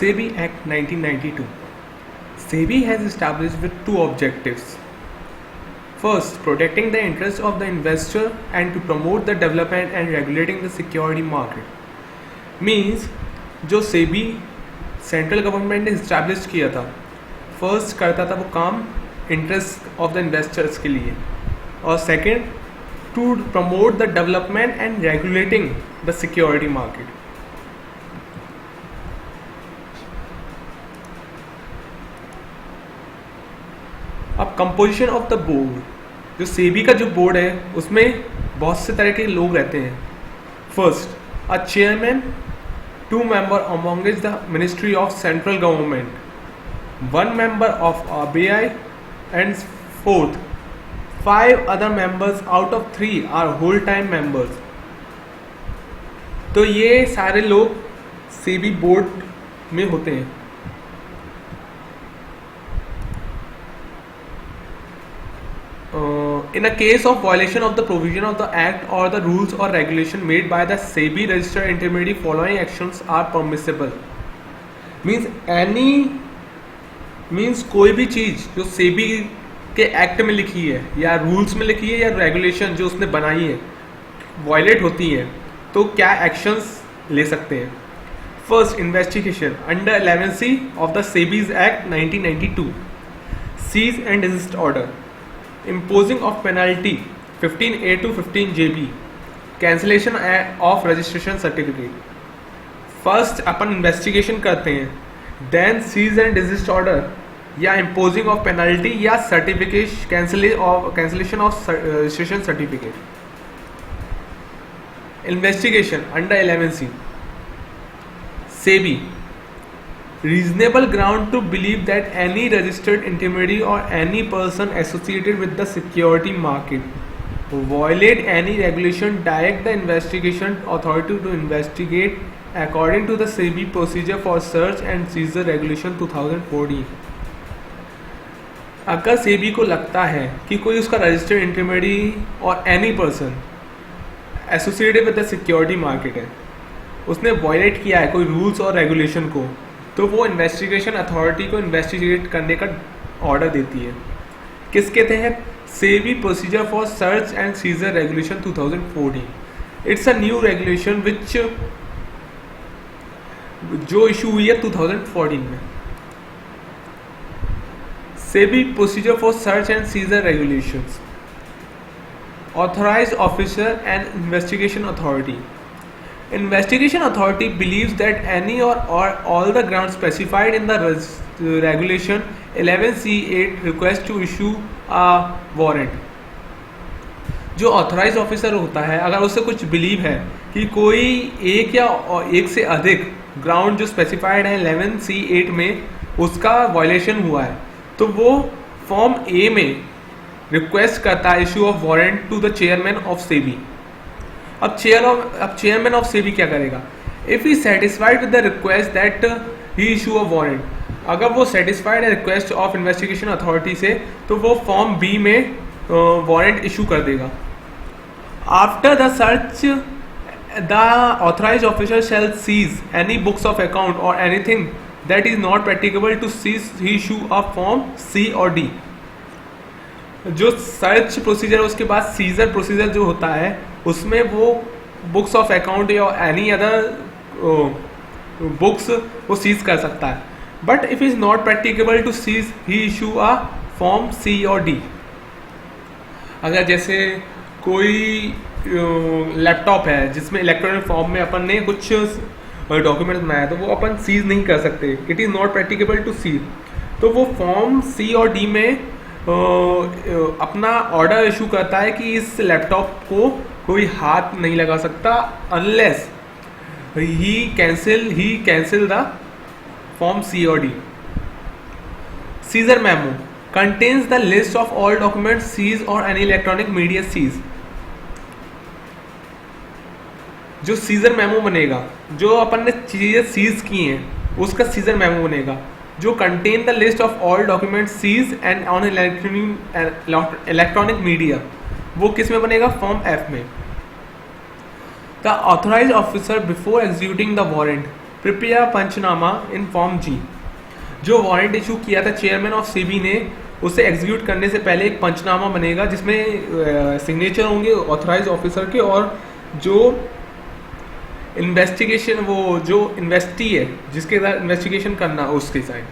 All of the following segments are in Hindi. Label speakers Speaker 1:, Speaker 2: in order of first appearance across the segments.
Speaker 1: SEBI Act 1992. SEBI has established with two objectives. First, protecting the interests of the investor and to promote the development and regulating the security market. Means जो SEBI सेंट्रल गवर्नमेंट ने इस्टेब्लिश किया था, फर्स्ट करता था वो काम इंटरेस्ट ऑफ द इन्वेस्टर्स के लिए, और second to promote the development and regulating the security market. अब कंपोजिशन ऑफ द बोर्ड, जो सेबी का जो बोर्ड है उसमें बहुत से तरह के लोग रहते हैं. First, a chairman, 2 members amongst the Ministry of Central Government, 1 member of RBI, and fourth, 5 other members out of 3 are whole-time members. तो ये सारे लोग सेबी बोर्ड में होते हैं. In a case of violation of the provision of the act or the rules or regulation made by the SEBI registered intermediary, following actions are permissible. means कोई भी चीज़ जो सेबी के एक्ट में लिखी है या रूल्स में लिखी है या रेगुलेशन जो उसने बनाई है वायलेट होती है, तो क्या एक्शंस ले सकते हैं. First, investigation under 11C of the SEBI's act 1992, cease and desist order, imposing of penalty 15A to 15JB, cancellation of registration certificate. First अपन इन्वेस्टिगेशन करते हैं, then cease and desist order या imposing of penalty या certification cancellation of registration certificate. Investigation under 11C, SEBI, reasonable ground to believe that any registered intermediary or any person associated with the security market violate any regulation, direct the investigation authority to investigate according to the SEBI procedure for search and seizure regulation 2014. अगर सेबी को लगता है कि कोई उसका रजिस्टर्ड इंटरमीडियरी और any person associated with the security market है, उसने वायलेट किया है कोई रूल्स और रेगुलेशन को, तो वो इन्वेस्टिगेशन अथॉरिटी को इन्वेस्टिगेट करने का ऑर्डर देती है. किसके तहत? SEBI procedure for search and seizure regulation 2014. It's a new regulation which जो इशू हुई है 2014 में. SEBI procedure for search and seizure regulations. Authorised officer and investigation authority. Investigation authority believes that any or all the grounds specified in the regulation 11C8 request to issue a warrant. जो ऑथराइज ऑफिसर होता है, अगर उसे कुछ बिलीव है कि कोई एक या एक से अधिक ग्राउंड जो स्पेसिफाइड है 11C8 में उसका वायलेशन हुआ है, तो वो फॉर्म ए में रिक्वेस्ट करता है issue of warrant to the chairman of SEBI. अब चेयरमैन ऑफ सेबी क्या करेगा? If he satisfied with the request that he issue a warrant, अगर वो सेटिस्फाइड है रिक्वेस्ट ऑफ इन्वेस्टिगेशन अथॉरिटी से, तो वो फॉर्म बी में वारंट इशू कर देगा. After the search the authorised officer shall seize any books of account और anything that is not practicable to seize, he issue a form C और डी. जो सर्च प्रोसीजर है उसके बाद सीजर प्रोसीजर जो होता है उसमें वो बुक्स ऑफ अकाउंट या एनी अदर बुक्स वो सीज कर सकता है. But if is not practicable to seize, he issue a form C और डी. अगर जैसे कोई लैपटॉप है जिसमें इलेक्ट्रॉनिक फॉर्म में अपन ने कुछ डॉक्यूमेंट बनाया, तो वो अपन सीज नहीं कर सकते, it is not practicable to seize. तो वो फॉर्म सी और डी में अपना ऑर्डर इशू करता है कि इस लैपटॉप को कोई हाथ नहीं लगा सकता unless he cancel the form C और D. Seizure memo contains the list of all document seize और एनी इलेक्ट्रॉनिक मीडिया सीज. जो सीजर मेमो बनेगा, जो अपन ने चीजें सीज की हैं, उसका सीजर मेमो बनेगा जो contain the list of all document seize and on electronic media. वो किस में बनेगा? फॉर्म एफ में. The authorised officer before executing the warrant prepare panchnama in form G. जो वारंट इशू किया था चेयरमैन ऑफ सेबी ने, उसे एग्जीक्यूट करने से पहले एक पंचनामा बनेगा जिसमें सिग्नेचर होंगे ऑथराइज ऑफिसर के और जो इन्वेस्टिगेशन, वो जो इन्वेस्टी है जिसके साथ इन्वेस्टिगेशन करना उसके साइन।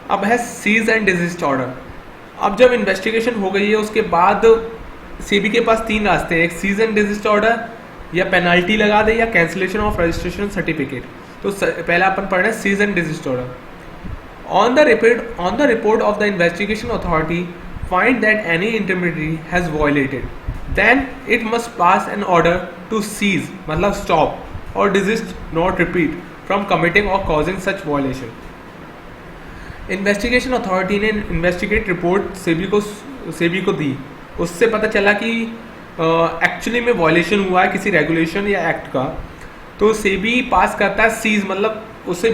Speaker 1: अब है सीज एंड डिजिस्ट ऑर्डर। अब जब इन्वेस्टिगेशन हो गई है उसके बाद सेबी के पास तीन रास्ते हैं, एक सीज एंड डिजिस्ट ऑर्डर, या पेनाल्टी लगा दे, या कैंसिलेशन ऑफ रजिस्ट्रेशन सर्टिफिकेट। तो पहला अपन पढ़ रहे हैं cease and desist order. On the report of the investigation authority find that any intermediate has violated, then it must pass an order to cease, मतलब स्टॉप, और desist, not repeat, from committing और causing such violation. Investigation authority ने इन्वेस्टिगेट रिपोर्ट सेबी को दी। उससे पता चला कि एक्चुअली में वायलेशन हुआ है किसी रेगुलेशन या एक्ट का, तो सेबी पास करता है सीज, मतलब उसे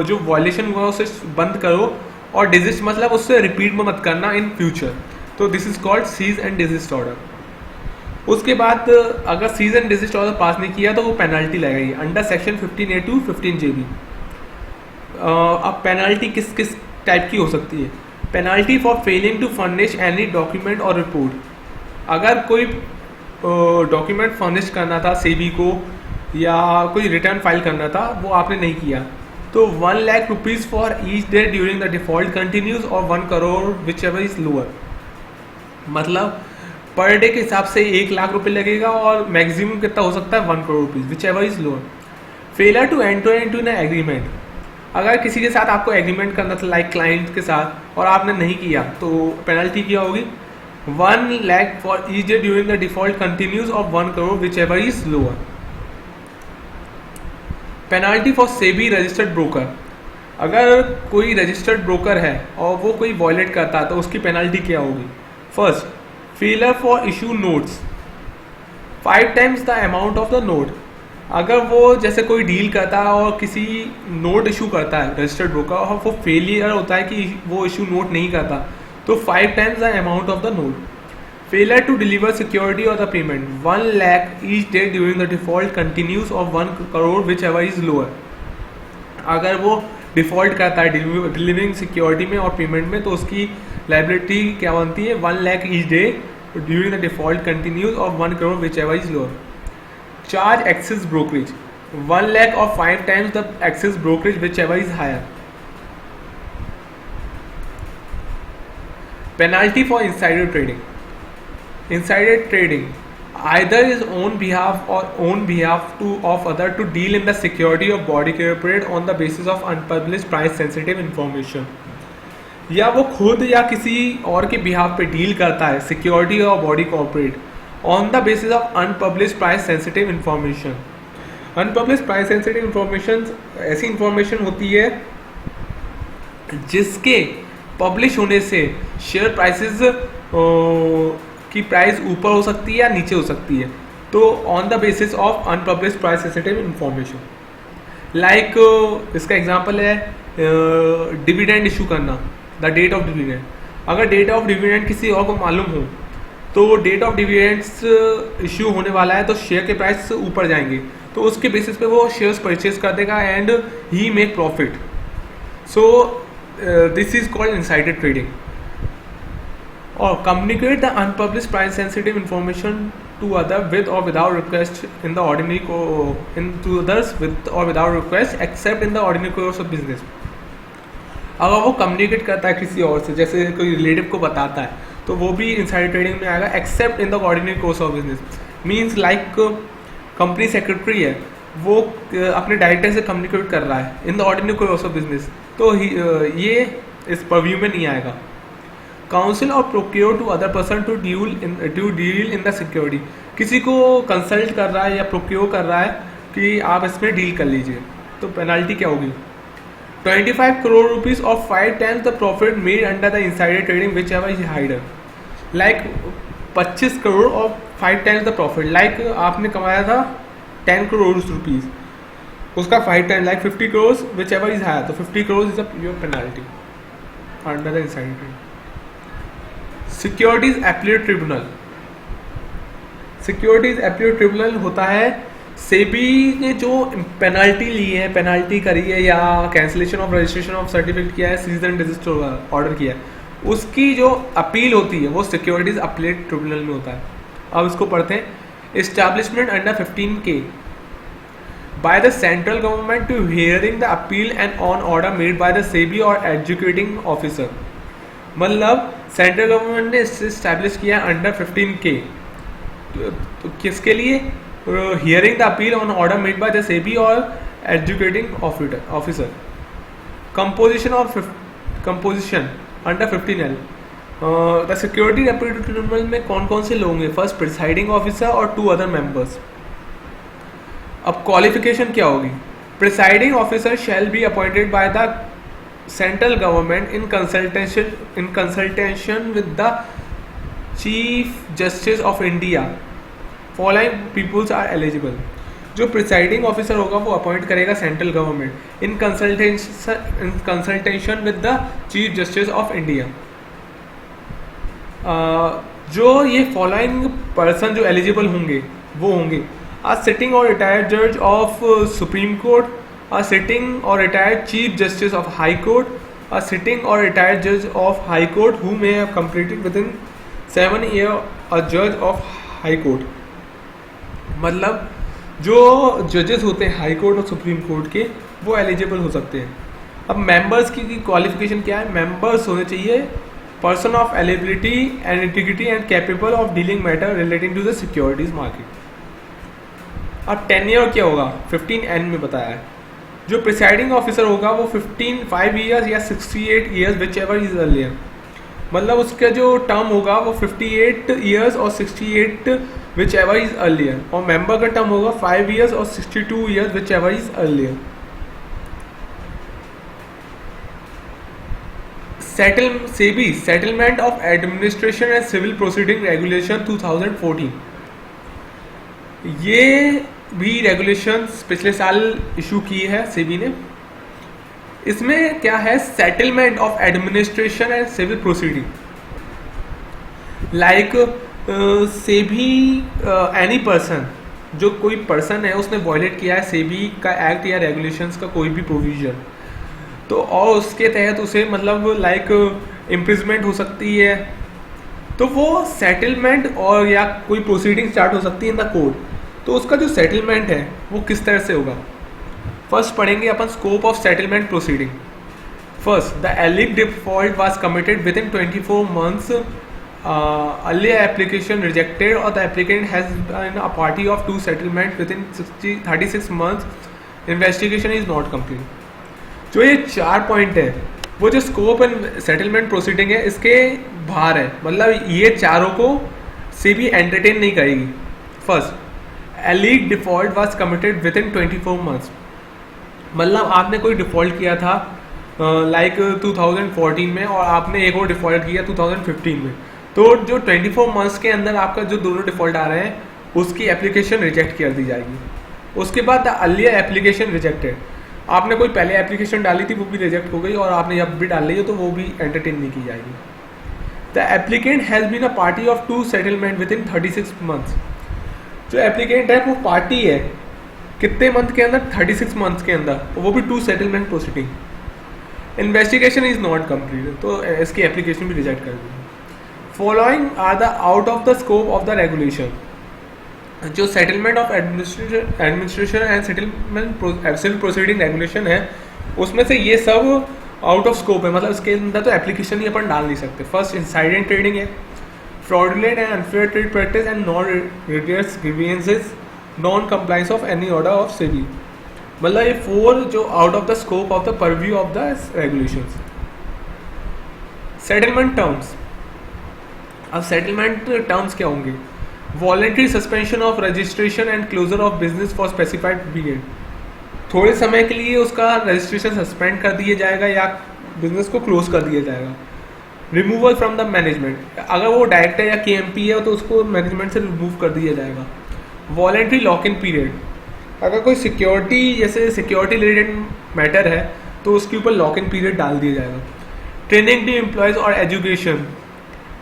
Speaker 1: जो वायलेशन हुआ उसे बंद करो, और डिजिस्ट मतलब उससे रिपीट में मत करना इन फ्यूचर। तो this is called cease and desist order. उसके बाद अगर cease and desist order pass नहीं किया तो वो पेनल्टी लगेगी under section 15A to 15JB। अब पेनल्टी किस किस टाइप की हो सकती है? Penalty for failing to furnish any document और रिपोर्ट। अगर कोई डॉक्यूमेंट फर्निश करना था सेबी को या कोई रिटर्न फाइल करना था, वो आपने नहीं किया, तो 1 lakh rupees for each day during the default continues, और 1 crore which ever is lower. मतलब पर डे के हिसाब से 1 लाख रुपए लगेगा और मैक्सिमम कितना हो सकता है 1 crore rupees which ever is lower. Failure to enter into an agreement. अगर किसी के साथ आपको एग्रीमेंट करना था लाइक क्लाइंट के साथ और आपने नहीं किया, तो पेनल्टी क्या होगी? 1 lakh for each day during the default continues of 1 crore which ever is lower. Penalty for SEBI registered broker. अगर कोई रजिस्टर्ड ब्रोकर है और वो कोई वॉयलेट करता है तो उसकी पेनल्टी क्या होगी? First, failure for issue notes, 5 times the amount of the note. अगर वो जैसे कोई डील करता है और किसी नोट इशू करता है रजिस्टर्ड ब्रोकर, और वो फेलियर होता है कि वो इशू नोट नहीं करता, तो 5 times the amount of the note. Failure to deliver security और the payment, 1 lakh each day during the default continues of 1 crore which ever is lower. अगर वो डिफॉल्ट करता है डिलीवरिंग सिक्योरिटी में और पेमेंट में, तो उसकी लाइबिलिटी क्या बनती है? 1 lakh each day during the default continues of 1 crore which ever is lower. Charge excess brokerage, 1 lakh or 5 times the excess brokerage whichever is higher. Penalty for insider trading. Insider trading either is on behalf or on behalf of other to deal in the security of body corporate on the basis of unpublished price sensitive information. या वो खुद या किसी और के बिहाफ पे डील करता है सिक्योरिटी और body corporate on the basis of unpublished price sensitive information. Unpublished price sensitive information ऐसी इंफॉर्मेशन होती है जिसके पब्लिश होने से शेयर प्राइसेस की प्राइस ऊपर हो सकती है या नीचे हो सकती है, तो on the basis of unpublished price sensitive information. Like इसका एग्जांपल है डिविडेंड इशू करना, द डेट ऑफ डिविडेंड। अगर डेट ऑफ डिविडेंड किसी और को मालूम हो तो डेट ऑफ डिविडेंड्स इशू होने वाला है तो शेयर के प्राइस ऊपर जाएंगे, तो उसके बेसिस पे वो शेयर्स परचेज कर देगा and he make profit. So this is called insider trading. और communicate the unpublished price sensitive information to other with or without request in the ordinary to others with or without request except in the ordinary course of business। अगर वो कम्युनिकेट करता है किसी और से, जैसे कोई रिलेटिव को बताता है, तो वो भी इनसाइडर ट्रेडिंग में आएगा except in the ordinary course of business. Means like company secretary है, वो अपने डायरेक्टर से कम्युनिकेट कर रहा है in the ordinary course of business, तो ये इस परव्यू में नहीं आएगा। काउंसिल और procure to other person to deal in the security. किसी को कंसल्ट कर रहा है या प्रोक्योर कर रहा है कि आप इसमें डील कर लीजिए, तो पेनल्टी क्या होगी? 25 करोड़ रुपीज और 5 times the profit made under the insider trading which ever is हाइडर। Like 25 crore और 5 times द प्रॉफिट। लाइक आपने कमाया था 10 करोड़ रुपीज, उसका 5 times like 50 crore which ever is higher, तो 50 crore is your penalty under the insider trading. Securities appellate tribunal. Securities appellate tribunal होता है सेबी ने जो पेनल्टी ली है, पेनल्टी करी है या cancellation of registration of certificate किया है, सीज एंड डिजिस्ट ऑर्डर किया है, उसकी जो अपील होती है वो सिक्योरिटीज अपीलेट ट्रिब्यूनल में होता है। अब इसको पढ़ते हैं। Establishment under 15K by the central government to hearing the appeal and on order made by the SEBI or adjudicating officer। मतलब सेंट्रल गवर्नमेंट ने इसे स्टैब्लिश किया अंडर 15K, तो किसके लिए? Hearing the appeal on order made by the SEBI और adjudicating officer. Composition under 15L। The security appeal tribunal में कौन कौन से लोग होंगे? फर्स्ट प्रिसाइडिंग ऑफिसर और 2 अदर मेंबर्स। अब क्वालिफिकेशन क्या होगी? Presiding officer shall be appointed by the central government in consultation with the chief justice of India. Following peoples are eligible. जो प्रिसाइडिंग ऑफिसर होगा वो अपॉइंट करेगा central government in consultation with the chief justice of India. जो ये फॉलोइंग पर्सन जो एलिजिबल होंगे वो होंगे: a sitting or retired judge of Supreme Court, a sitting or retired Chief Justice of High Court, a sitting or retired judge of High Court who may have completed within 7 years a judge of High Court। मतलब जो जजेस होते हैं हाई कोर्ट और सुप्रीम कोर्ट के वो एलिजिबल हो सकते हैं। अब मेंबर्स की क्वालिफिकेशन क्या है? मेंबर्स होने चाहिए person of eligibility and integrity and capable of dealing matter relating to the securities market. अब टेन्योर क्या होगा? 15N में बताया है। जो प्रिसाइडिंग ऑफिसर होगा वो 5 ईयर्स या 68 years which ever is earlier. मतलब उसका जो टर्म होगा वो 58 ईयर्स और 68 विच एवर इज अर्लियर, और मेंबर का टर्म होगा 5 ईयर्स और 62 years which ever is earlier. SEBI settlement of administration and civil proceeding regulation 2014। ये भी रेगुलेशंस पिछले साल इशू की है सेबी ने। इसमें क्या है? Settlement of administration and civil proceeding. Like SEBI any person, जो कोई पर्सन है उसने वॉयलेट किया है सेबी का एक्ट या रेगुलेशंस का कोई भी प्रोविजन, तो और उसके तहत उसे मतलब लाइक इम्प्रिजमेंट हो सकती है, तो वो सेटलमेंट और या कोई प्रोसीडिंग स्टार्ट हो सकती है इन द कोर्ट। तो उसका जो सेटलमेंट है वो किस तरह से होगा? फर्स्ट पढ़ेंगे अपन scope of settlement proceeding. First, the एलिग default was committed within 24 months earlier application rejected or the applicant has been a party of 2 settlement within 36 months, investigation is not complete। जो ये 4 पॉइंट है वो जो स्कोप एंड सेटलमेंट प्रोसीडिंग है इसके बाहर है, मतलब ये चारों को सेबी एंटरटेन नहीं करेगी। फर्स्ट, एलिग default was committed within 24 months। मतलब आपने कोई डिफॉल्ट किया था लाइक 2014 में और आपने एक और डिफॉल्ट किया 2015 में, तो जो 24 months के अंदर आपका जो दोनों डिफॉल्ट आ रहे हैं उसकी एप्लीकेशन रिजेक्ट कर दी जाएगी। उसके बाद द अर्लियर एप्लीकेशन रिजेक्टेड, आपने कोई पहले एप्लीकेशन डाली थी वो भी रिजेक्ट हो गई और आपने जब भी डाल ली है तो वो भी एंटरटेन नहीं की जाएगी। The applicant has been a party of 2 settlement within 36 months। जो एप्लीकेंट है वो पार्टी है कितने मंथ के अंदर? 36 months के अंदर, वो भी 2 settlement proceeding. Investigation is not complete, तो इसकी एप्लीकेशन भी रिजेक्ट कर दी। Following are the out of the scope of the regulation. जो settlement of administration and settlement civil proceeding regulation है उसमें से ये सब आउट ऑफ स्कोप है, मतलब इसके अंदर तो एप्लीकेशन ही अपन डाल नहीं सकते। फर्स्ट, इनसाइडेंट ट्रेडिंग है, fraudulent and unfair trade practice and non redressal grievances, non compliance of any order of SEBI. मतलब ये 4 जो out of the scope of the purview of the regulations. Settlement terms. अब सेटलमेंट टर्म्स क्या होंगे? Voluntary suspension of registration and closure of business for specified period. थोड़े समय के लिए उसका रजिस्ट्रेशन सस्पेंड कर दिया जाएगा या बिजनेस को क्लोज कर दिया जाएगा। रिमूवल फ्रॉम द मैनेजमेंट, अगर वो डायरेक्टर या KMP है तो उसको मैनेजमेंट से रिमूव कर दिया जाएगा। वॉलंटरी लॉक इन पीरियड, अगर कोई सिक्योरिटी जैसे सिक्योरिटी रिलेटेड मैटर है तो उसके ऊपर लॉक इन पीरियड डाल दिया जाएगा। ट्रेनिंग टू एम्प्लॉयज़ और एजुकेशन,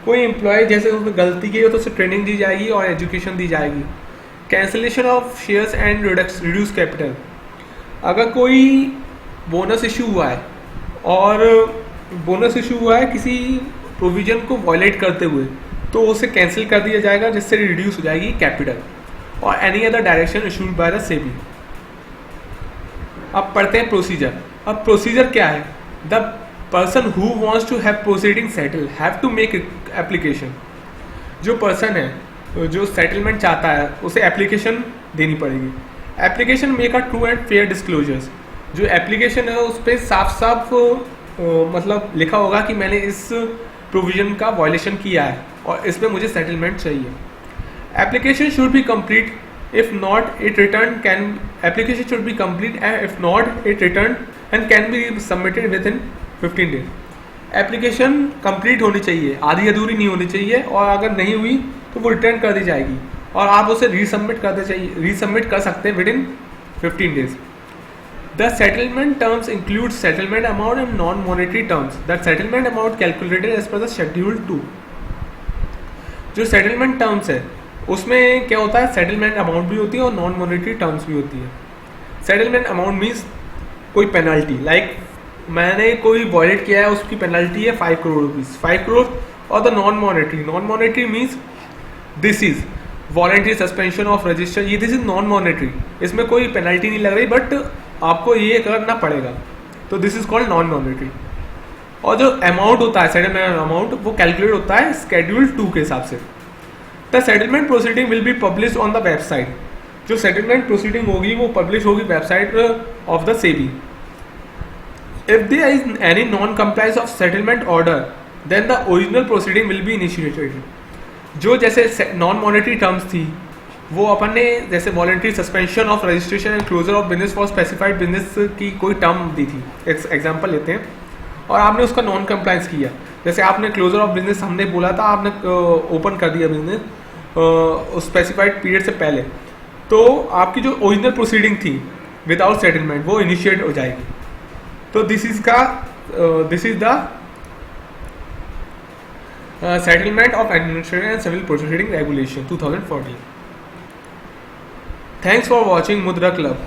Speaker 1: कोई एम्प्लॉय जैसे उसने गलती की हो तो उसे ट्रेनिंग दी जाएगी और एजुकेशन दी जाएगी। Cancellation of shares and reduce capital. अगर कोई बोनस इशू हुआ है और बोनस इशू हुआ है किसी प्रोविजन को वॉयलेट करते हुए, तो उसे कैंसिल कर दिया जाएगा, जिससे रिड्यूस हो जाएगी कैपिटल और any other direction issued by the SEBI. अब पढ़ते हैं प्रोसीजर। अब प्रोसीजर क्या है? The person who wants to have proceeding settle have to make application. जो पर्सन है जो सेटलमेंट चाहता है उसे एप्लीकेशन देनी पड़ेगी। Application make a true and fair disclosures. जो एप्लीकेशन है उस पर साफ साफ मतलब लिखा होगा कि मैंने इस प्रोविजन का वायलेशन किया है और इसमें मुझे सेटलमेंट चाहिए। Application should be complete, if not it return can application should be complete and if not it return and can be submitted within 15 days। Application complete होनी चाहिए, आधी अधूरी नहीं होनी चाहिए, और अगर नहीं हुई तो वो रिटर्न कर दी जाएगी और आप उसे रीसबमिट कर सकते हैं within 15 days. The settlement terms include settlement amount and non monetary terms. The settlement amount calculated as per the schedule 2। जो सेटलमेंट टर्म्स है उसमें क्या होता है, सेटलमेंट अमाउंट भी होती है और नॉन मॉनेटरी टर्म्स भी होती है। सेटलमेंट अमाउंट मीन्स कोई पेनल्टी, लाइक मैंने कोई वॉयलेट किया है उसकी पेनल्टी है 5 करोड़ रुपीज़, 5 करोड़। और the non monetary means this is voluntary suspension of register, ये दिस इज नॉन मॉनेटरी, इसमें कोई पेनल्टी नहीं लग रही बट आपको ये करना पड़ेगा, तो this is called non monetary. और जो अमाउंट होता है सेटलमेंट अमाउंट वो कैलकुलेट होता है शेड्यूल 2 के हिसाब से। The settlement proceeding will be publish on the website. जो सेटलमेंट प्रोसीडिंग होगी वो पब्लिश होगी website of the SEBI. If there is any non compliance of settlement order then the original proceeding will be initiated. जो जैसे नॉन मॉनेटरी टर्म्स थी वो अपन ने जैसे voluntary suspension of registration and closure of business for specified business की कोई टर्म दी थी, एग्जाम्पल लेते हैं, और आपने उसका नॉन कंप्लायंस किया, जैसे आपने क्लोजर ऑफ बिजनेस हमने बोला था आपने ओपन कर दिया बिजनेस स्पेसिफाइड पीरियड से पहले, तो आपकी जो ओरिजिनल प्रोसीडिंग थी विदाउट सेटलमेंट वो इनिशिएट हो जाएगी। तो this is the settlement of administrative and civil proceeding regulation 2014। Thanks for watching Mudra club.